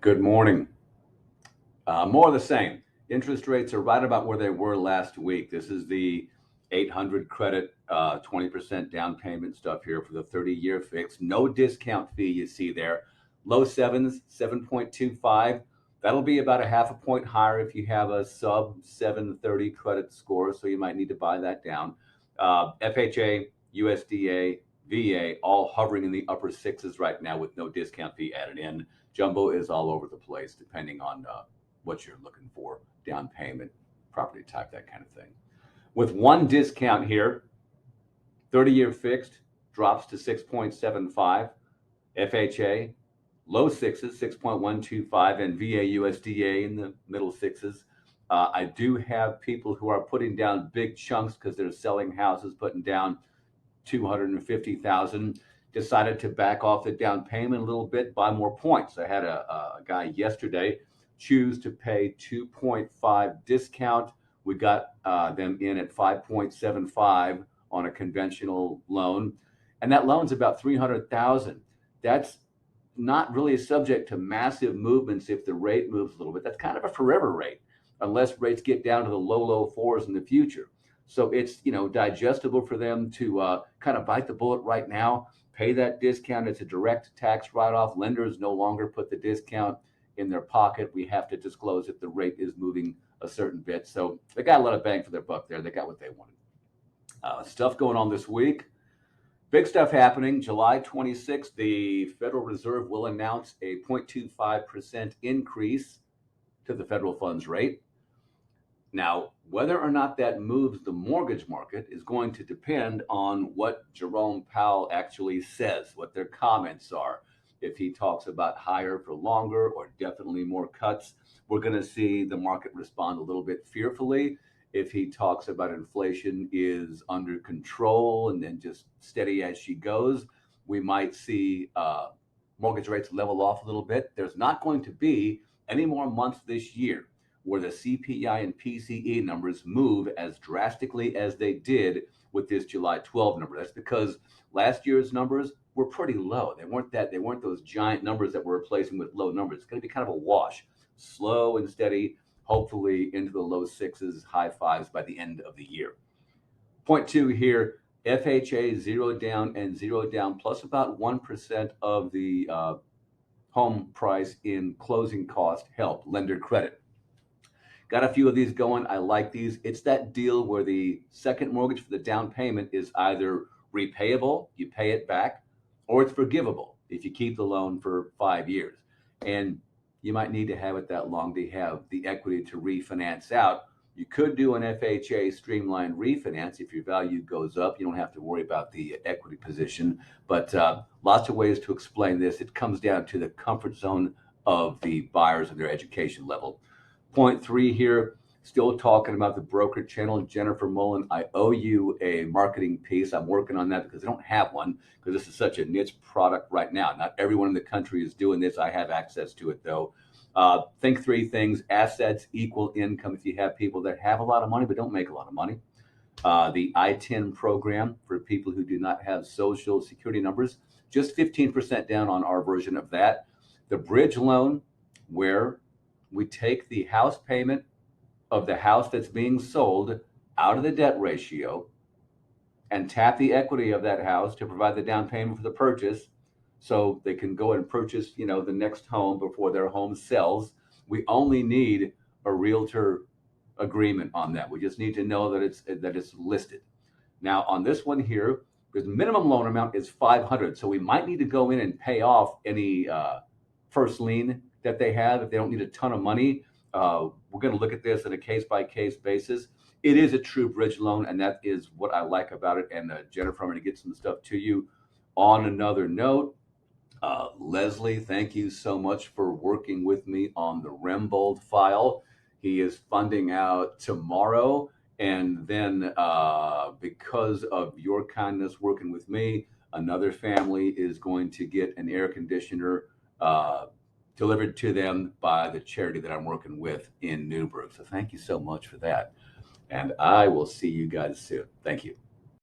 Good morning. More of the same. Interest rates are right about where they were last week. This is the 800 credit, 20% down payment stuff here for the 30-year fix. No discount fee you see there. Low sevens, 7.25. That'll be about a half a point higher if you have a sub 730 credit score, so you might need to buy that down. FHA, USDA, VA, all hovering in the upper sixes right now with no discount fee added in. Jumbo is all over the place depending on what you're looking for, down payment, property type, that kind of thing. With one discount here, 30-year fixed drops to 6.75. FHA, low sixes, 6.125, and VA USDA in the middle sixes. I do have people who are putting down big chunks because they're selling houses, putting down 250,000. Decided to back off the down payment a little bit, buy more points. I had a guy yesterday choose to pay 2.5 discount. We got them in at 5.75 on a conventional loan, and that loan's about 300,000. That's not really subject to massive movements if the rate moves a little bit. That's kind of a forever rate, unless rates get down to the low fours in the future. So it's digestible for them to kind of bite the bullet right now, pay that discount. It's a direct tax write-off. Lenders no longer put the discount in their pocket. We have to disclose if the rate is moving a certain bit. So they got a lot of bang for their buck there. They got what they wanted. Stuff going on this week. Big stuff happening. July 26th, the Federal Reserve will announce a 0.25% increase to the federal funds rate. Now, whether or not that moves the mortgage market is going to depend on what Jerome Powell actually says, what their comments are. If he talks about higher for longer or definitely more cuts, we're going to see the market respond a little bit fearfully. If he talks about inflation is under control and then just steady as she goes, we might see mortgage rates level off a little bit. There's not going to be any more months this year where the CPI and PCE numbers move as drastically as they did with this July 12 number. That's because last year's numbers were pretty low. They weren't those giant numbers that we're replacing with low numbers. It's going to be kind of a wash, slow and steady, hopefully into the low sixes, high fives by the end of the year. Point two here, FHA 0 down and 0 down plus about 1% of the home price in closing cost help, lender credit. Got a few of these going. I like these. It's that deal where the second mortgage for the down payment is either repayable, you pay it back, or it's forgivable if you keep the loan for 5 years. And you might need to have it that long to have the equity to refinance out. You could do an FHA streamlined refinance. If your value goes up, you don't have to worry about the equity position. But lots of ways to explain this. It comes down to the comfort zone of the buyers and their education level. Point three here, still talking about the broker channel. Jennifer Mullen, I owe you a marketing piece. I'm working on that because I don't have one because this is such a niche product right now. Not everyone in the country is doing this. I have access to it though. Think three things. Assets equal income if you have people that have a lot of money but don't make a lot of money. The I-10 program for people who do not have social security numbers, just 15% down on our version of that. The bridge loan, where we take the house payment of the house that's being sold out of the debt ratio and tap the equity of that house to provide the down payment for the purchase so they can go and purchase, the next home before their home sells. We only need a realtor agreement on that. We just need to know that it's listed. Now on this one here, the minimum loan amount is $500. So we might need to go in and pay off any first lien that they have if they don't need a ton of money. We're going to look at this on a case-by-case basis. It is a true bridge loan, and that is what I like about it. And Jennifer, I'm going to get some stuff to you. On another note, Leslie, thank you so much for working with me on the Rembold file. He is funding out tomorrow, and then because of your kindness working with me, another family is going to get an air conditioner delivered to them by the charity that I'm working with in Newburgh. So thank you so much for that. And I will see you guys soon. Thank you.